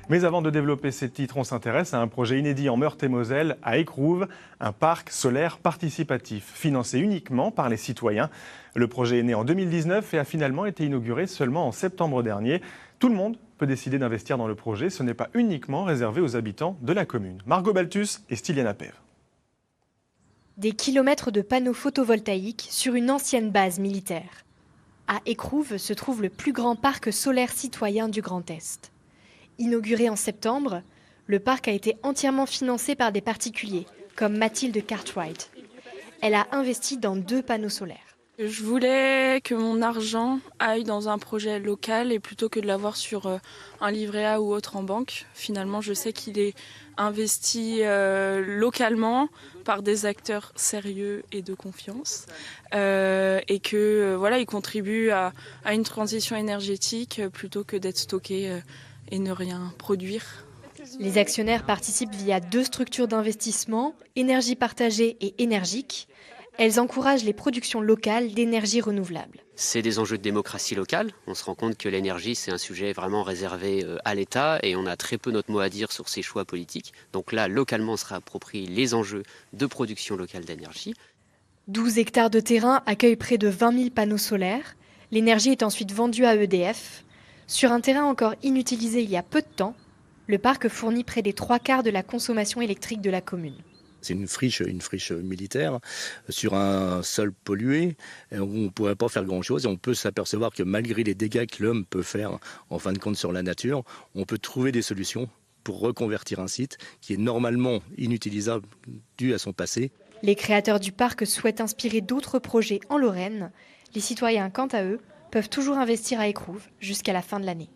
Mais avant de développer ces titres, on s'intéresse à un projet inédit en Meurthe-et-Moselle, à Écrouves, un parc solaire participatif, financé uniquement par les citoyens. Le projet est né en 2019 et a finalement été inauguré seulement en septembre dernier. Tout le monde peut décider d'investir dans le projet, ce n'est pas uniquement réservé aux habitants de la commune. Margot Baltus et Styliana Pev. Des kilomètres de panneaux photovoltaïques sur une ancienne base militaire. À Écrouves se trouve le plus grand parc solaire citoyen du Grand Est. Inauguré en septembre, le parc a été entièrement financé par des particuliers, comme Mathilde Cartwright. Elle a investi dans 2 panneaux solaires. Je voulais que mon argent aille dans un projet local et plutôt que de l'avoir sur un livret A ou autre en banque. Finalement, je sais qu'il est investi localement par des acteurs sérieux et de confiance et que voilà, il contribue à une transition énergétique plutôt que d'être stocké et ne rien produire. Les actionnaires participent via 2 structures d'investissement, Énergie Partagée et Énergique. Elles encouragent les productions locales d'énergie renouvelable. C'est des enjeux de démocratie locale. On se rend compte que l'énergie, c'est un sujet vraiment réservé à l'État et on a très peu notre mot à dire sur ses choix politiques. Donc là, localement, on se réapproprie les enjeux de production locale d'énergie. 12 hectares de terrain accueillent près de 20 000 panneaux solaires. L'énergie est ensuite vendue à EDF. Sur un terrain encore inutilisé il y a peu de temps, le parc fournit près des 3/4 de la consommation électrique de la commune. C'est une friche militaire sur un sol pollué. On ne pourrait pas faire grand-chose. On peut s'apercevoir que malgré les dégâts que l'homme peut faire en fin de compte sur la nature, on peut trouver des solutions pour reconvertir un site qui est normalement inutilisable dû à son passé. Les créateurs du parc souhaitent inspirer d'autres projets en Lorraine. Les citoyens, quant à eux, peuvent toujours investir à Écrouves jusqu'à la fin de l'année.